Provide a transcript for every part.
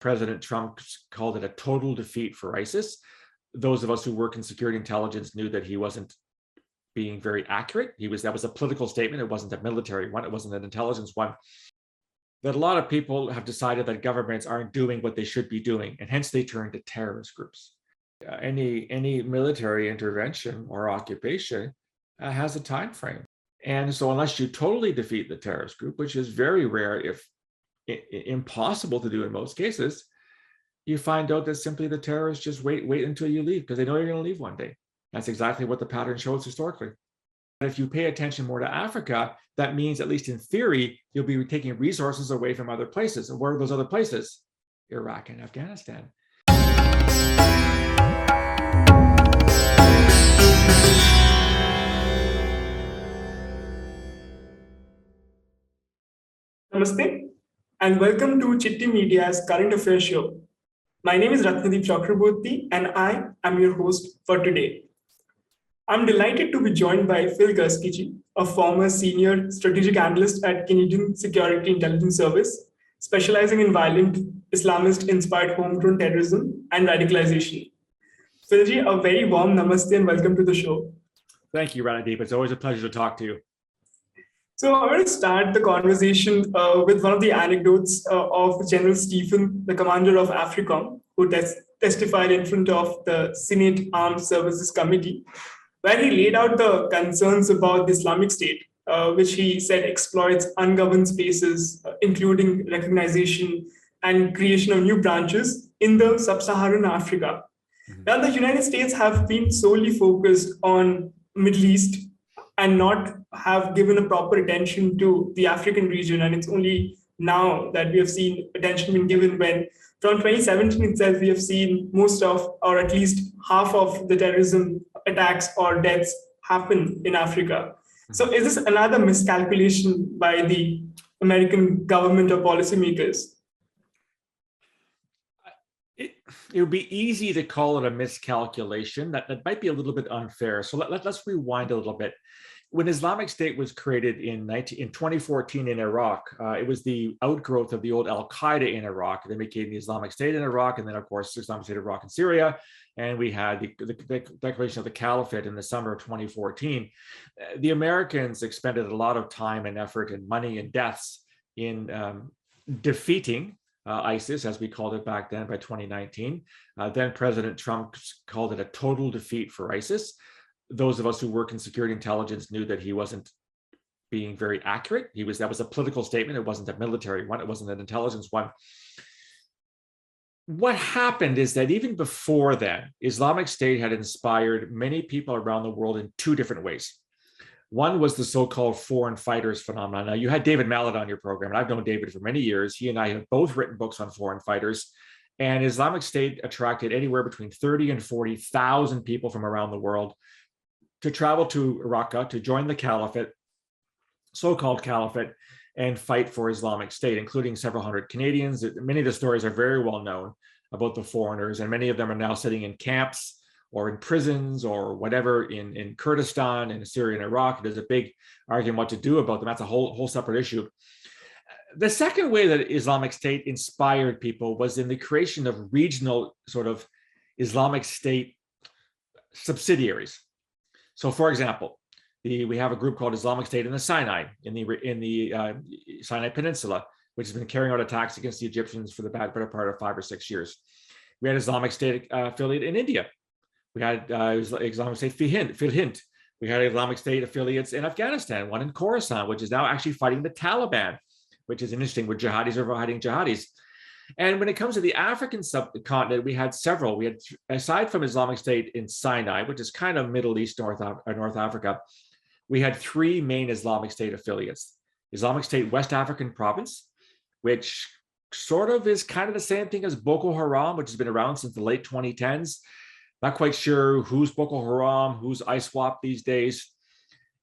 President Trump called it a total defeat for ISIS. Those of us who work in security intelligence knew that he wasn't being very accurate. That was a political statement. It wasn't a military one. It wasn't an intelligence one. That a lot of people have decided that governments aren't doing what they should be doing, and hence they turn to terrorist groups. Any military intervention or occupation has a time frame. And so unless you totally defeat the terrorist group, which is very rare, if impossible to do in most cases, you find out that simply the terrorists just wait until you leave, because they know you're going to leave one day. That's exactly what the pattern shows historically. And if you pay attention more to Africa, that means, at least in theory, you'll be taking resources away from other places. And where are those other places? Iraq and Afghanistan. Namaste and welcome to Chitti Media's Current Affairs Show. My name is Ratnadeep Chakraborty and I am your host for today. I'm delighted to be joined by Phil Gurski, a former senior strategic analyst at Canadian Security Intelligence Service, specializing in violent Islamist-inspired homegrown terrorism and radicalization. Philji, a very warm namaste and welcome to the show. Thank you, Ratnadeep. It's always a pleasure to talk to you. So I want to start the conversation with one of the anecdotes of General Stephen, the commander of AFRICOM, who testified in front of the Senate Armed Services Committee, where he laid out the concerns about the Islamic State, which he said exploits ungoverned spaces, including recognition and creation of new branches in the sub-Saharan Africa. Mm-hmm. Now, the United States have been solely focused on Middle East and not have given a proper attention to the African region. And it's only now that we have seen attention being given when from 2017 itself, we have seen most of, or at least half of the terrorism attacks or deaths happen in Africa. So is this another miscalculation by the American government or policymakers? It would be easy to call it a miscalculation. That might be a little bit unfair. So let's rewind a little bit. When Islamic State was created in 2014 in Iraq, it was the outgrowth of the old Al-Qaeda in Iraq. They became the Islamic State in Iraq, and then, of course, Islamic State of Iraq and Syria. And we had the declaration of the Caliphate in the summer of 2014. The Americans expended a lot of time and effort and money and deaths in defeating ISIS, as we called it back then, by 2019. Then President Trump called it a total defeat for ISIS. Those of us who work in security intelligence knew that he wasn't being very accurate. That was a political statement. It wasn't a military one. It wasn't an intelligence one. What happened is that even before then, Islamic State had inspired many people around the world in two different ways. One was the so-called foreign fighters phenomenon. Now, you had David Mallet on your program, and I've known David for many years. He and I have both written books on foreign fighters. And Islamic State attracted anywhere between 30 and 40,000 people from around the world to travel to Raqqa to join the Caliphate, so-called Caliphate, and fight for Islamic State, including several hundred Canadians. Many of the stories are very well known about the foreigners, and many of them are now sitting in camps or in prisons or whatever in Kurdistan and Syria and Iraq. There's a big argument what to do about them. That's a whole separate issue. The second way that Islamic State inspired people was in the creation of regional sort of Islamic State subsidiaries. So, for example, we have a group called Islamic State in the Sinai, in the Sinai Peninsula, which has been carrying out attacks against the Egyptians for the better part of 5 or 6 years. We had Islamic State affiliate in India. We had Islamic State Phil Hint. We had Islamic State affiliates in Afghanistan, one in Khorasan, which is now actually fighting the Taliban, which is interesting, where jihadis are fighting jihadis. And when it comes to the African subcontinent, we had several. We had, aside from Islamic State in Sinai, which is kind of Middle East, North Africa, we had 3 main Islamic State affiliates. Islamic State West African Province, which sort of is kind of the same thing as Boko Haram, which has been around since the late 2010s. Not quite sure who's Boko Haram, who's ISWAP these days.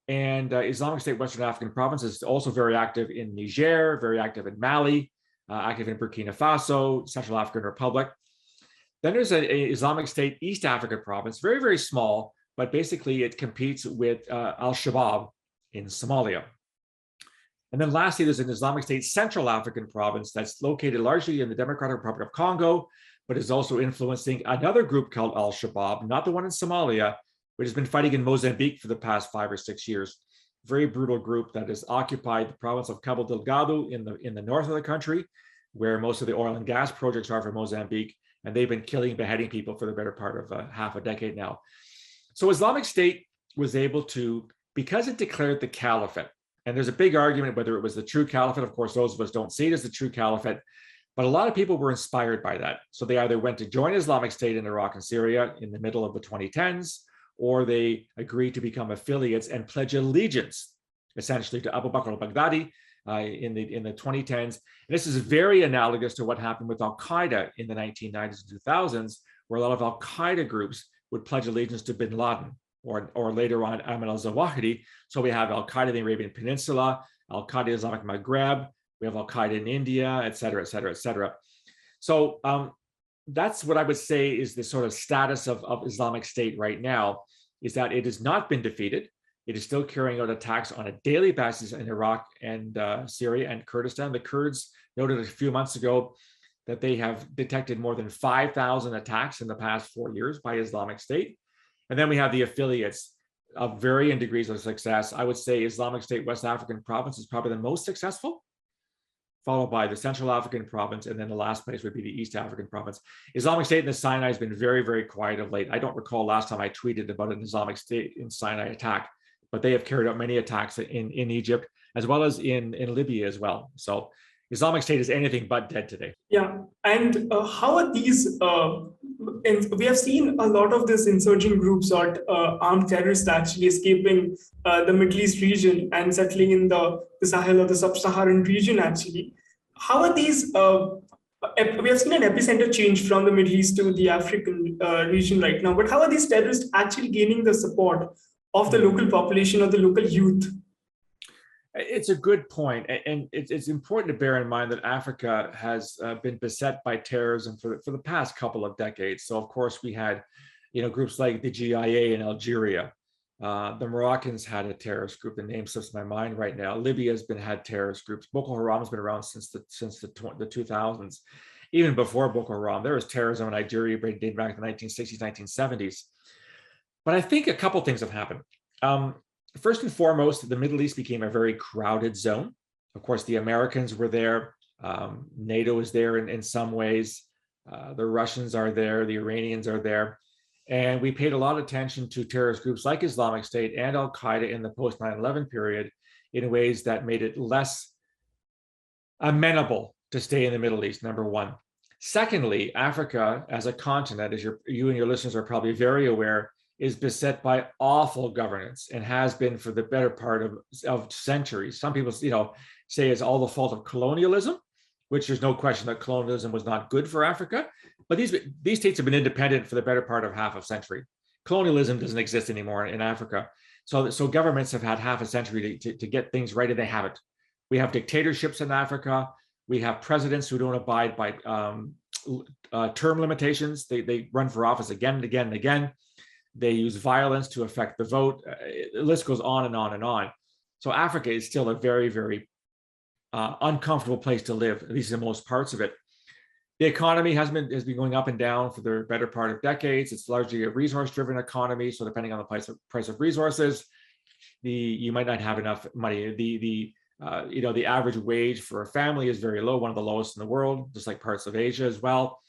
And Islamic State Western African Province is also very active in Niger, very active in Mali, active in Burkina Faso, Central African Republic. Then there's an Islamic State East African Province, very, very small, but basically it competes with Al-Shabab in Somalia. And then lastly, there's an Islamic State Central African province that's located largely in the Democratic Republic of Congo, but is also influencing another group called Al-Shabab, not the one in Somalia, which has been fighting in Mozambique for the past 5 or 6 years. Very brutal group that has occupied the province of Cabo Delgado in the north of the country, where most of the oil and gas projects are for Mozambique. And they've been killing, beheading people for the better part of half a decade now. So Islamic State was able to, because it declared the caliphate, and there's a big argument whether it was the true caliphate. Of course, those of us don't see it as the true caliphate, but a lot of people were inspired by that. So they either went to join Islamic State in Iraq and Syria in the middle of the 2010s, or they agreed to become affiliates and pledge allegiance, essentially, to Abu Bakr al-Baghdadi in the 2010s. And this is very analogous to what happened with Al-Qaeda in the 1990s and 2000s, where a lot of Al-Qaeda groups would pledge allegiance to bin Laden, or later on Ayman al-Zawahiri. So we have Al-Qaeda in the Arabian Peninsula, Al-Qaeda Islamic Maghreb, we have Al-Qaeda in India, et cetera, et cetera, et cetera. So that's what I would say is the sort of status of Islamic State right now, is that it has not been defeated. It is still carrying out attacks on a daily basis in Iraq and Syria and Kurdistan. The Kurds noted a few months ago that they have detected more than 5,000 attacks in the past 4 years by Islamic State. And then we have the affiliates of varying degrees of success. I would say Islamic State West African province is probably the most successful, followed by the Central African province, and then the last place would be the East African province. Islamic State in the Sinai has been very, very quiet of late. I don't recall last time I tweeted about an Islamic State in Sinai attack, but they have carried out many attacks in Egypt, as well as in Libya as well. So Islamic State is anything but dead today. Yeah, and how are these, we have seen a lot of these insurgent groups or armed terrorists actually escaping the Middle East region and settling in the Sahel or the sub-Saharan region actually. How are these, we have seen an epicenter change from the Middle East to the African region right now, but how are these terrorists actually gaining the support of the local population or the local youth? It's a good point, and it's important to bear in mind that Africa has been beset by terrorism for the past couple of decades. So, of course, we had, groups like the GIA in Algeria. The Moroccans had a terrorist group. The name slips my mind right now. Libya has had terrorist groups. Boko Haram has been around since the 2000s. Even before Boko Haram, there was terrorism in Nigeria dating back to the 1960s, 1970s. But I think a couple things have happened. First and foremost, the Middle East became a very crowded zone. Of course, the Americans were there. NATO is there in some ways. The Russians are there. The Iranians are there. And we paid a lot of attention to terrorist groups like Islamic State and Al-Qaeda in the post 9/11 period in ways that made it less amenable to stay in the Middle East, number one. Secondly, Africa as a continent, as you and your listeners are probably very aware, is beset by awful governance and has been for the better part of centuries. Some people, say it's all the fault of colonialism, which there's no question that colonialism was not good for Africa. But these states have been independent for the better part of half a century. Colonialism doesn't exist anymore in Africa. So governments have had half a century to get things right, and they haven't. We have dictatorships in Africa. We have presidents who don't abide by term limitations. They run for office again and again and again. They use violence to affect the vote. The list goes on and on and on. So Africa is still a very, very uncomfortable place to live, at least in most parts of it. The economy has been going up and down for the better part of decades. It's largely a resource-driven economy. So depending on the price of resources, you might not have enough money. The average wage for a family is very low, one of the lowest in the world, just like parts of Asia as well.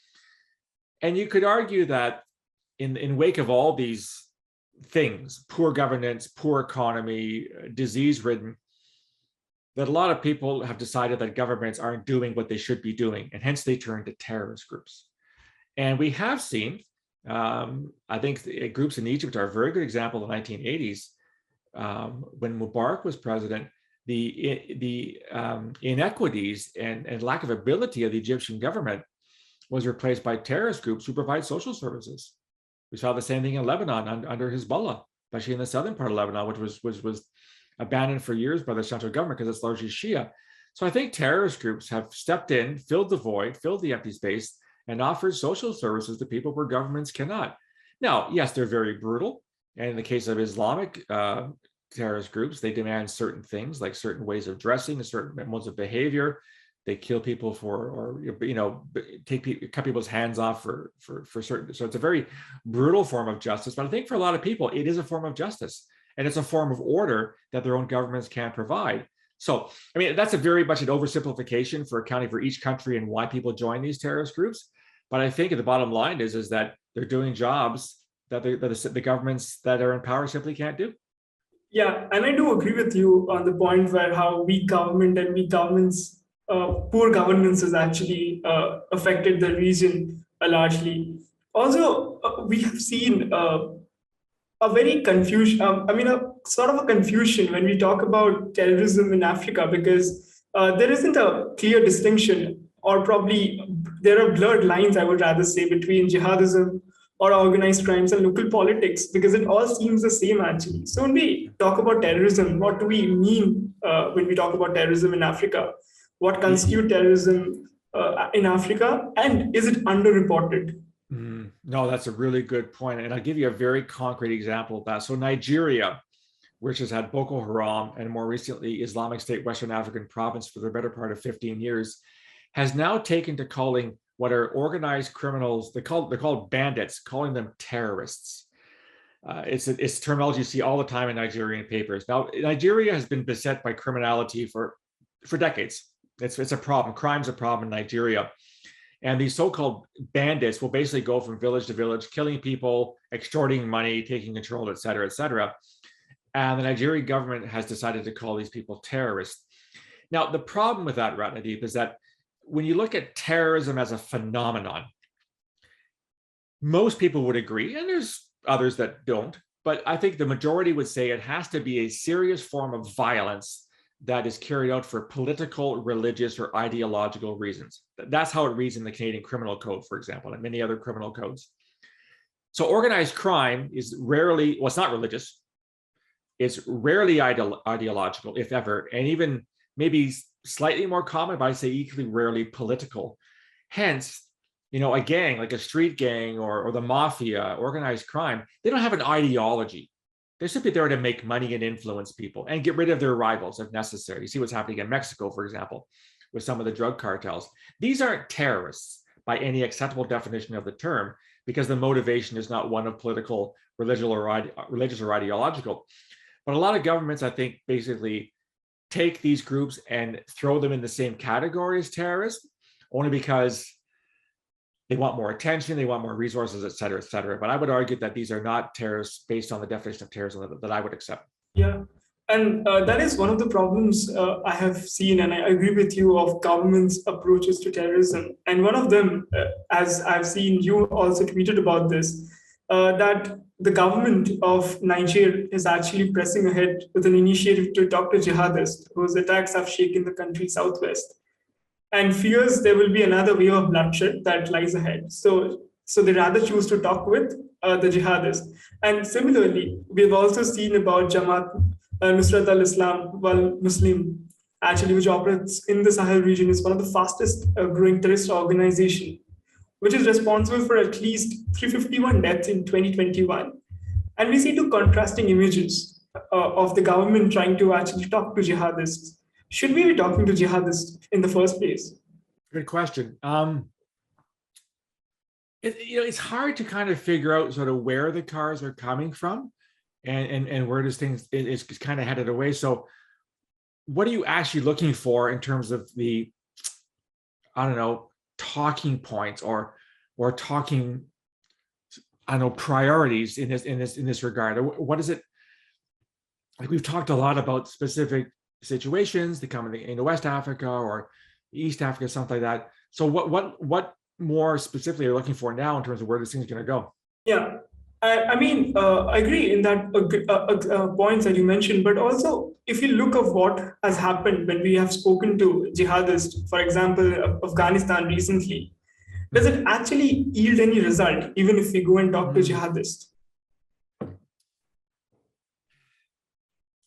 And you could argue that in wake of all these things, poor governance, poor economy, disease-ridden, that a lot of people have decided that governments aren't doing what they should be doing, and hence they turn to terrorist groups. And we have seen, I think groups in Egypt are a very good example of the 1980s. When Mubarak was president, the inequities and lack of ability of the Egyptian government was replaced by terrorist groups who provide social services. We saw the same thing in Lebanon under Hezbollah, especially in the southern part of Lebanon, which was abandoned for years by the central government because it's largely Shia. So I think terrorist groups have stepped in, filled the void, filled the empty space, and offered social services to people where governments cannot. Now, yes, they're very brutal. And in the case of Islamic terrorist groups. They demand certain things like certain ways of dressing, certain modes of behavior. They kill people for, or cut people's hands off for certain. So it's a very brutal form of justice. But I think for a lot of people, it is a form of justice, and it's a form of order that their own governments can't provide. So, I mean, that's a very much an oversimplification for accounting for each country and why people join these terrorist groups. But I think the bottom line is that they're doing jobs that the governments that are in power simply can't do. Yeah, and I do agree with you on the point where how weak government and weak governments, poor governance has actually affected the region largely. Also, we have seen a very confusion, a sort of a confusion when we talk about terrorism in Africa, because there isn't a clear distinction, or probably there are blurred lines, I would rather say, between jihadism or organized crimes and local politics, because it all seems the same actually. So when we talk about terrorism, what do we mean when we talk about terrorism in Africa? What constitutes terrorism in Africa, and is it underreported? No, that's a really good point. And I'll give you a very concrete example of that. So Nigeria, which has had Boko Haram and more recently Islamic State Western African Province for the better part of 15 years, has now taken to calling what are organized criminals, they're called bandits, calling them terrorists. It's terminology you see all the time in Nigerian papers. Now, Nigeria has been beset by criminality for decades. It's a problem. Crime's a problem in Nigeria. And these so-called bandits will basically go from village to village, killing people, extorting money, taking control, et cetera, et cetera. And the Nigerian government has decided to call these people terrorists. Now, the problem with that, Ratnadeep, is that when you look at terrorism as a phenomenon, most people would agree, and there's others that don't, but I think the majority would say it has to be a serious form of violence that is carried out for political, religious, or ideological reasons. That's how it reads in the Canadian Criminal Code, for example, and many other criminal codes. So organized crime is rarely, well, it's not religious. It's rarely ideological, if ever, and even maybe slightly more common, but I'd say equally rarely political. Hence, a gang, like a street gang or the mafia, organized crime, they don't have an ideology. They're simply there to make money and influence people and get rid of their rivals if necessary. You see what's happening in Mexico, for example, with some of the drug cartels. These aren't terrorists by any acceptable definition of the term, because the motivation is not one of political, religious, or ideological. But a lot of governments, I think, basically take these groups and throw them in the same category as terrorists, only because they want more attention, they want more resources, et cetera, et cetera. But I would argue that these are not terrorists based on the definition of terrorism that I would accept. Yeah, and that is one of the problems I have seen, and I agree with you, of government's approaches to terrorism. And one of them, as I've seen you also tweeted about this, that the government of Niger is actually pressing ahead with an initiative to talk to jihadists whose attacks have shaken the country's southwest, and fears there will be another wave of bloodshed that lies ahead. So they rather choose to talk with the jihadists. And similarly, we've also seen about Jamaat Nusrat al-Islam wal Muslim, actually, which operates in the Sahel region, is one of the fastest growing terrorist organization, which is responsible for at least 351 deaths in 2021. And we see two contrasting images of the government trying to actually talk to jihadists. Should we be talking to jihadists in the first place? Good question. It's hard to kind of figure out sort of where the cars are coming from and where this thing is kind of headed away. So what are you actually looking for in terms of the, I don't know, talking points or talking, I don't know, priorities in this regard? What is it? Like, we've talked a lot about specific situations that come in West Africa or East Africa, something like that. So what more specifically are you looking for now in terms of where this thing's going to go? Yeah, I mean, I agree in that points that you mentioned, but also if you look at what has happened when we have spoken to jihadists, for example, Afghanistan recently, does it actually yield any result, even if we go and talk to jihadists?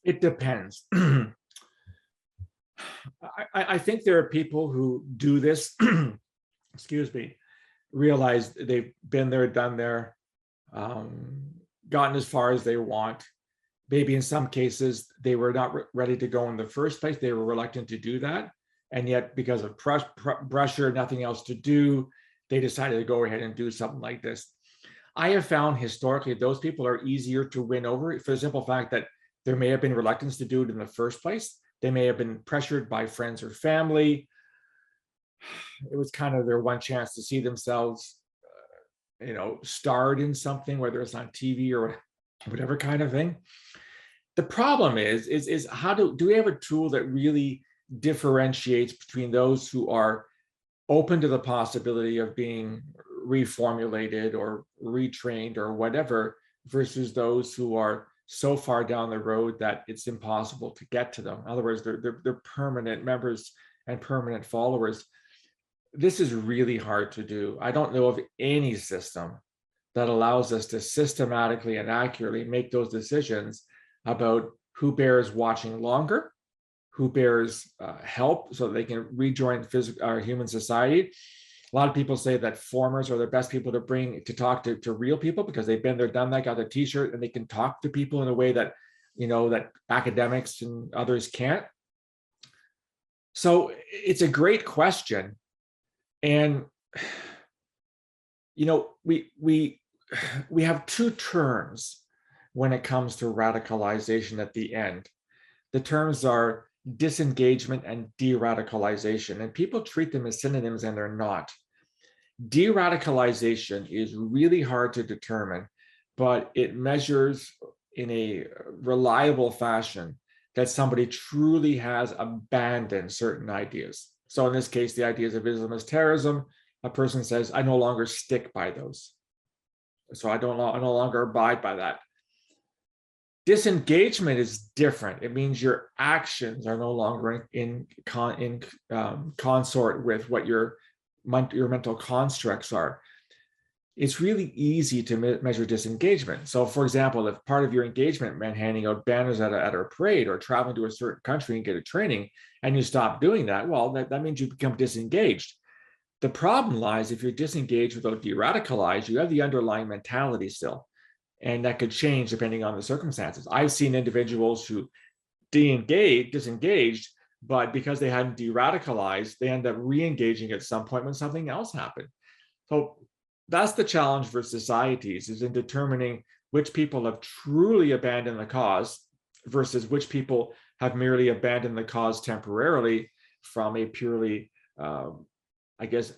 It depends. I think there are people who do this, excuse me, realize they've been there, done there, gotten as far as they want, maybe in some cases they were not ready to go in the first place. They were reluctant to do that. And yet because of pressure, nothing else to do, they decided to go ahead and do something like this. I have found historically those people are easier to win over for the simple fact that there may have been reluctance to do it in the first place. They may have been pressured by friends or family. It was kind of their one chance to see themselves, starred in something, whether it's on TV or whatever kind of thing. The problem is how do we have a tool that really differentiates between those who are open to the possibility of being reformulated or retrained or whatever, versus those who are so far down the road that it's impossible to get to them. In other words, they're permanent members and permanent followers. This is really hard to do. I don't know of any system that allows us to systematically and accurately make those decisions about who bears watching longer, who bears help so that they can rejoin our human society. A lot of people say that formers are the best people to bring to talk to real people because they've been there, done that, got a t-shirt, and they can talk to people in a way that, that academics and others can't. So it's a great question. And, we have two terms when it comes to radicalization at the end. The terms are disengagement and de-radicalization, and people treat them as synonyms and they're not. De-radicalization is really hard to determine, but it measures in a reliable fashion that somebody truly has abandoned certain ideas. So in this case, the ideas of Islamist terrorism, a person says, I no longer stick by those. So I no longer abide by that. Disengagement is different. It means your actions are no longer in consort with what your mental constructs are. It's really easy to measure disengagement. So for example, if part of your engagement meant handing out banners at a parade or traveling to a certain country and get a training, and you stop doing that, well, that means you become disengaged. The problem lies if you're disengaged without de-radicalized, you have the underlying mentality still. And that could change depending on the circumstances. I've seen individuals who disengaged, but because they hadn't de-radicalized, they end up re-engaging at some point when something else happened. So that's the challenge for societies, is in determining which people have truly abandoned the cause versus which people have merely abandoned the cause temporarily from a purely,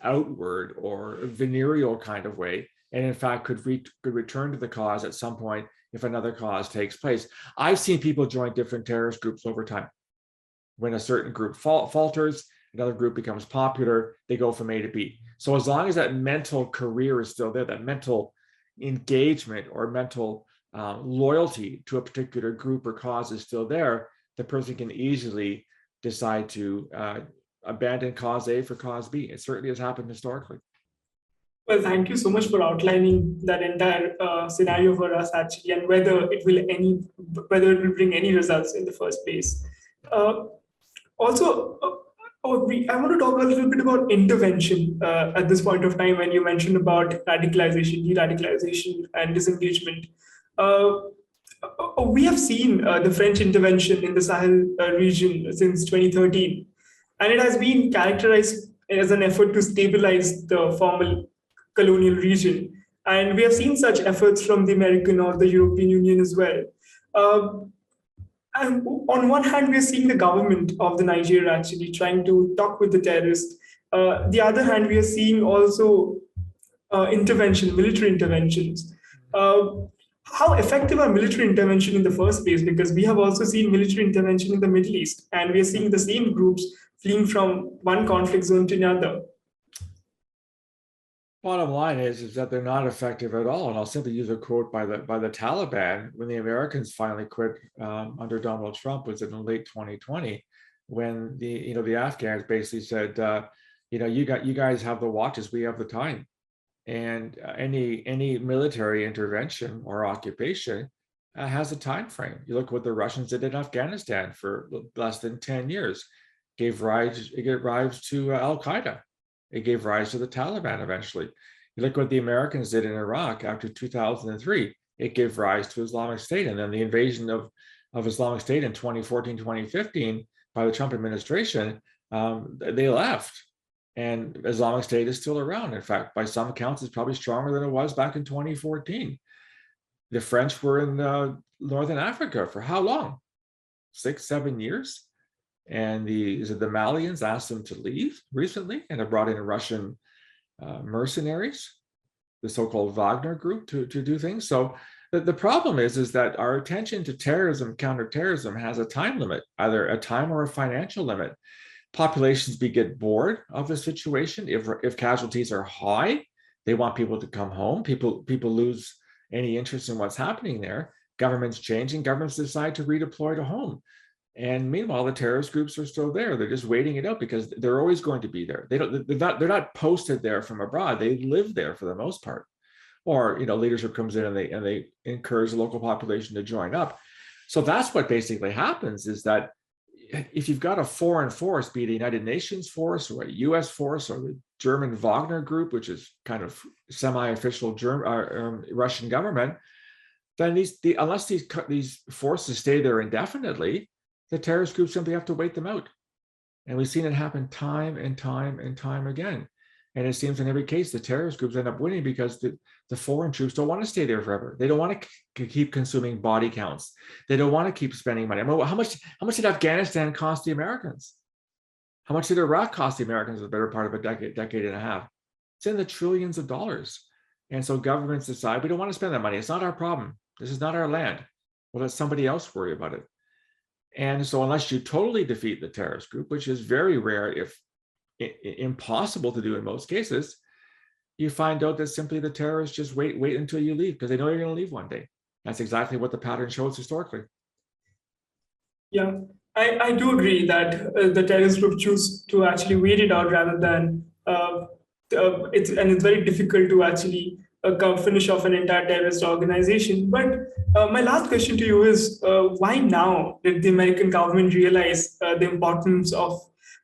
outward or venereal kind of way, and in fact could return to the cause at some point if another cause takes place. I've seen people join different terrorist groups over time. When a certain group falters, another group becomes popular, they go from A to B. So as long as that mental career is still there, that mental engagement or mental loyalty to a particular group or cause is still there, the person can easily decide to abandon cause A for cause B. It certainly has happened historically. Well, thank you so much for outlining that entire scenario for us, actually, and whether it will bring any results in the first place. I want to talk a little bit about intervention at this point of time when you mentioned about radicalization, de-radicalization, and disengagement. We have seen the French intervention in the Sahel region since 2013, and it has been characterized as an effort to stabilize the former colonial region. And we have seen such efforts from the American or the European Union as well. And on one hand, we are seeing the government of the Nigeria actually trying to talk with the terrorists. The other hand, we are seeing also military interventions. How effective are military intervention in the first place? Because we have also seen military intervention in the Middle East, and we are seeing the same groups fleeing from one conflict zone to another. Bottom line is that they're not effective at all. And I'll simply use a quote by the Taliban when the Americans finally quit under Donald Trump, was in late 2020, when the Afghans basically said, you guys have the watches, we have the time. And any military intervention or occupation has a time frame. You look what the Russians did in Afghanistan for less than 10 years. It gave rise to Al-Qaeda. It gave rise to the Taliban eventually. You look what the Americans did in Iraq after 2003. it gave rise to Islamic State. And then the invasion of Islamic State in 2014, 2015 by the Trump administration, they left. And Islamic State is still around. In fact, by some accounts, it's probably stronger than it was back in 2014. The French were in Northern Africa for how long? 6, 7 years? And the Malians asked them to leave recently and have brought in Russian mercenaries, the so-called Wagner group, to do things. So the problem is that our attention to terrorism, counterterrorism, has a time limit, either a time or a financial limit. Populations get bored of the situation. If casualties are high, they want people to come home. People lose any interest in what's happening there. Governments change and governments decide to redeploy to home. And meanwhile, the terrorist groups are still there. They're just waiting it out because they're always going to be there. They're not posted there from abroad. They live there for the most part. Or leadership comes in and they encourage the local population to join up. So that's what basically happens, is that if you've got a foreign force, be it a United Nations force or a U.S. force or the German Wagner group, which is kind of semi-official Russian government, then unless these forces stay there indefinitely, the terrorist groups simply have to wait them out. And we've seen it happen time and time and time again. And it seems in every case, the terrorist groups end up winning because the foreign troops don't want to stay there forever. They don't want to keep consuming body counts. They don't want to keep spending money. I mean, how much did Afghanistan cost the Americans? How much did Iraq cost the Americans the better part of a decade and a half? It's in the trillions of dollars. And so governments decide, we don't want to spend that money. It's not our problem. This is not our land. We'll let somebody else worry about it. And so unless you totally defeat the terrorist group, which is very rare, if impossible to do in most cases, you find out that simply the terrorists just wait until you leave because they know you're going to leave one day. That's exactly what the pattern shows historically. Yeah, I do agree that the terrorist group choose to actually wait it out rather than it's very difficult to actually finish off an entire terrorist organization. But my last question to you is, why now did the American government realize the importance of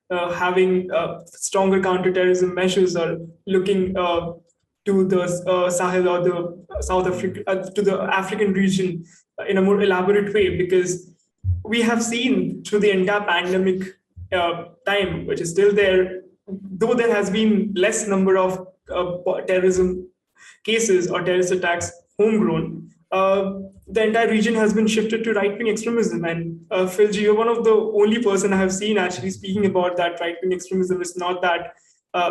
having stronger counterterrorism measures, or looking to the Sahel or the South Africa, to the African region in a more elaborate way? Because we have seen through the entire pandemic time, which is still there, though there has been less number of terrorism cases or terrorist attacks homegrown, the entire region has been shifted to right-wing extremism. And Phil, you're one of the only person I have seen actually speaking about that right-wing extremism is not that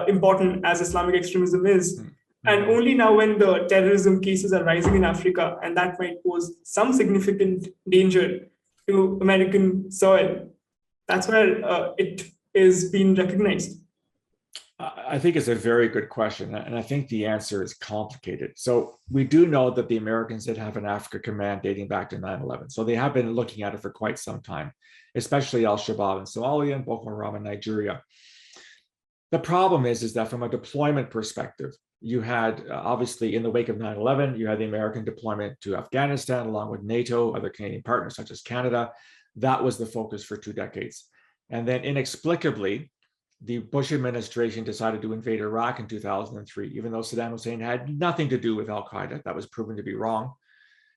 important as Islamic extremism is. Mm-hmm. And only now when the terrorism cases are rising in Africa, and that might pose some significant danger to American soil, that's where it is being recognized. I think it's a very good question, and I think the answer is complicated. So we do know that the Americans did have an Africa command dating back to 9/11. So they have been looking at it for quite some time, especially Al-Shabab in Somalia and Boko Haram in Nigeria. The problem is that from a deployment perspective, you had, obviously, in the wake of 9/11, you had the American deployment to Afghanistan, along with NATO, other Canadian partners such as Canada. That was the focus for 2 decades. And then inexplicably, the Bush administration decided to invade Iraq in 2003, even though Saddam Hussein had nothing to do with Al-Qaeda. That was proven to be wrong,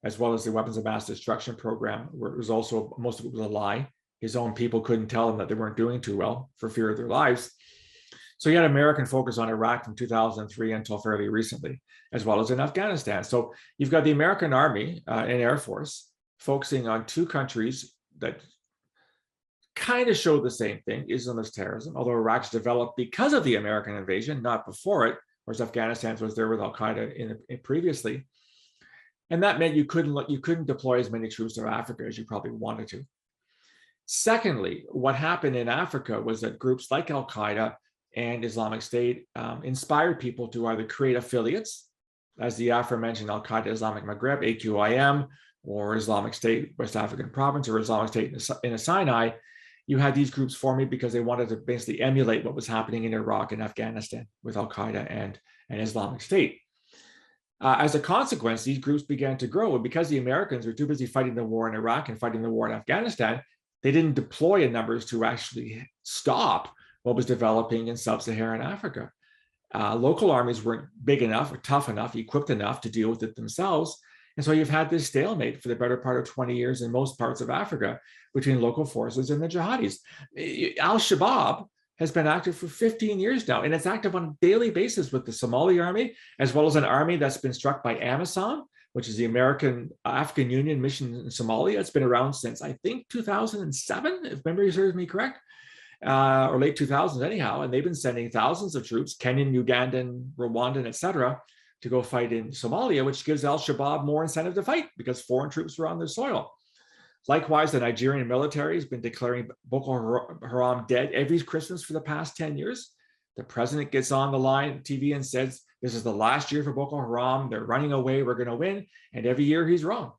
as well as the weapons of mass destruction program, where it was also, most of it was a lie. His own people couldn't tell him that they weren't doing too well for fear of their lives. So you had American focus on Iraq from 2003 until fairly recently, as well as in Afghanistan. So you've got the American Army and Air Force focusing on 2 countries that kind of show the same thing, Islamist terrorism, although Iraq's developed because of the American invasion, not before it, whereas Afghanistan was there with Al-Qaeda in previously. And that meant you couldn't deploy as many troops to Africa as you probably wanted to. Secondly, what happened in Africa was that groups like Al-Qaeda and Islamic State inspired people to either create affiliates, as the aforementioned Al-Qaeda Islamic Maghreb, AQIM, or Islamic State West African Province, or Islamic State in the Sinai. You had these groups forming because they wanted to basically emulate what was happening in Iraq and Afghanistan with Al-Qaeda and Islamic State. As a consequence, these groups began to grow. And because the Americans were too busy fighting the war in Iraq and fighting the war in Afghanistan, they didn't deploy in numbers to actually stop what was developing in sub-Saharan Africa. Local armies weren't big enough or tough enough, equipped enough to deal with it themselves. And so you've had this stalemate for the better part of 20 years in most parts of Africa between local forces and the jihadis. Al-Shabab has been active for 15 years now, and it's active on a daily basis with the Somali army, as well as an army that's been struck by AMISOM, which is the American African Union mission in Somalia. It's been around since, I think, 2007, if memory serves me correct, or late 2000s anyhow. And they've been sending thousands of troops, Kenyan, Ugandan, Rwandan, etc., to go fight in Somalia, which gives al-Shabaab more incentive to fight because foreign troops are on their soil. Likewise, the Nigerian military has been declaring Boko Haram dead every Christmas for the past 10 years. The president gets on the line TV and says, this is the last year for Boko Haram. They're running away. We're going to win. And every year he's wrong.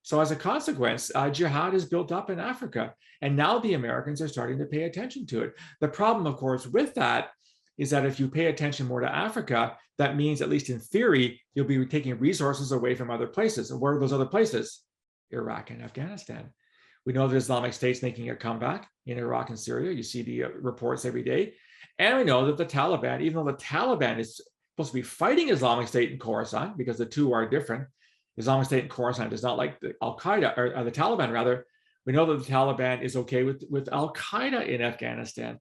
So as a consequence, jihad is built up in Africa. And now the Americans are starting to pay attention to it. The problem, of course, with that is that if you pay attention more to Africa, that means, at least in theory, you'll be taking resources away from other places. And where are those other places? Iraq and Afghanistan. We know that Islamic State's making a comeback in Iraq and Syria. You see the reports every day. And we know that the Taliban, even though the Taliban is supposed to be fighting Islamic State in Khorasan, because the two are different, Islamic State in Khorasan does not like the Al-Qaeda, or the Taliban rather. We know that the Taliban is okay with Al-Qaeda in Afghanistan.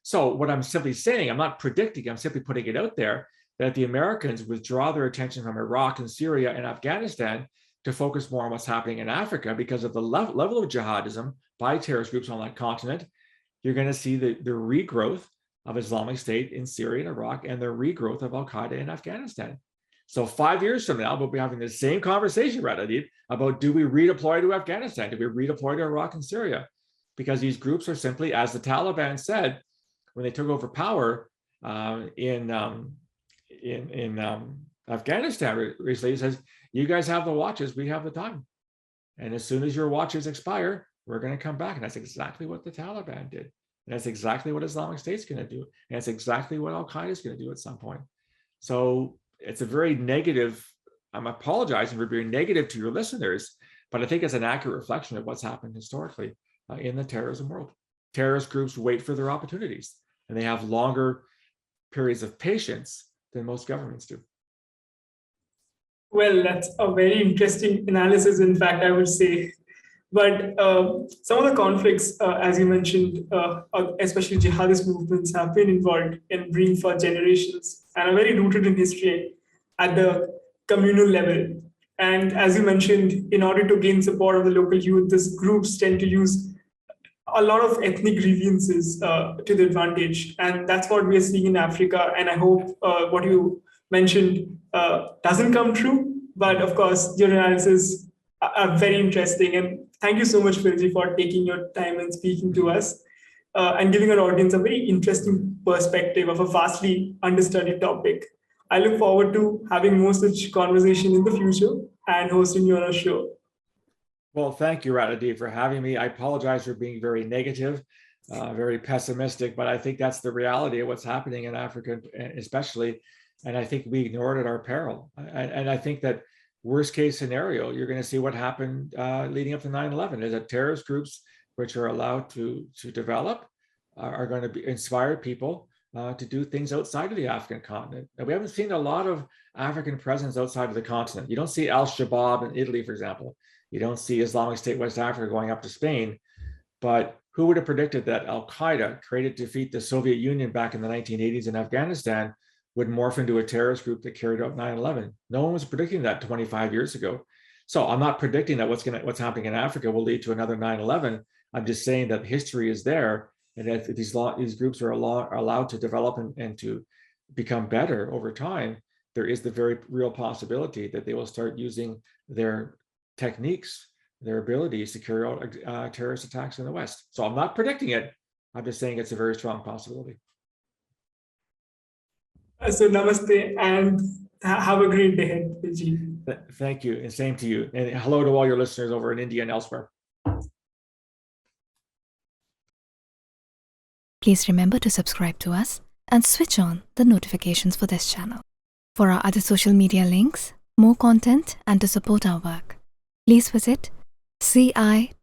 So what I'm simply saying, I'm not predicting, I'm simply putting it out there, that the Americans withdraw their attention from Iraq and Syria and Afghanistan to focus more on what's happening in Africa because of the level of jihadism by terrorist groups on that continent. You're going to see the regrowth of Islamic State in Syria and Iraq and the regrowth of Al-Qaeda in Afghanistan. So 5 years from now, we'll be having the same conversation, Radhadeep, about do we redeploy to Afghanistan? Do we redeploy to Iraq and Syria? Because these groups are simply, as the Taliban said, when they took over power in Afghanistan recently, it says, you guys have the watches, we have the time. And as soon as your watches expire, we're going to come back. And that's exactly what the Taliban did. And that's exactly what Islamic State's going to do. And it's exactly what Al-Qaeda is going to do at some point. So it's a very negative, I'm apologizing for being negative to your listeners, but I think it's an accurate reflection of what's happened historically in the terrorism world. Terrorist groups wait for their opportunities, and they have longer periods of patience than most governments do. Well, that's a very interesting analysis, in fact, I would say. But some of the conflicts, as you mentioned, especially jihadist movements, have been involved in brewing for generations and are very rooted in history at the communal level. And as you mentioned, in order to gain support of the local youth, these groups tend to use a lot of ethnic grievances to the advantage. And that's what we are seeing in Africa. And I hope what you mentioned doesn't come true. But of course, your analysis are very interesting. And thank you so much, Philji, for taking your time and speaking to us and giving our audience a very interesting perspective of a vastly understudied topic. I look forward to having more such conversation in the future and hosting you on our show. Well, thank you, Radhadeep, for having me. I apologize for being very negative, very pessimistic, but I think that's the reality of what's happening in Africa, especially. And I think we ignored it at our peril. And I think that worst case scenario, you're going to see what happened leading up to 9/11 is that terrorist groups, which are allowed to develop, are going to inspire people to do things outside of the African continent. And we haven't seen a lot of African presence outside of the continent. You don't see Al-Shabaab in Italy, for example. You don't see Islamic State West Africa going up to Spain. But who would have predicted that Al-Qaeda, created to defeat the Soviet Union back in the 1980s in Afghanistan, would morph into a terrorist group that carried out 9/11? No one was predicting that 25 years ago. So I'm not predicting that what's happening in Africa will lead to another 9/11. I'm just saying that history is there, and that these groups are allowed to develop and to become better over time, there is the very real possibility that they will start using their techniques, their abilities to carry out terrorist attacks in the West. So I'm not predicting it. I'm just saying it's a very strong possibility. So namaste and have a great day ahead, Philji. Thank you, and same to you. And hello to all your listeners over in India and elsewhere. Please remember to subscribe to us and switch on the notifications for this channel. For our other social media links, more content, and to support our work, please visit citti.net.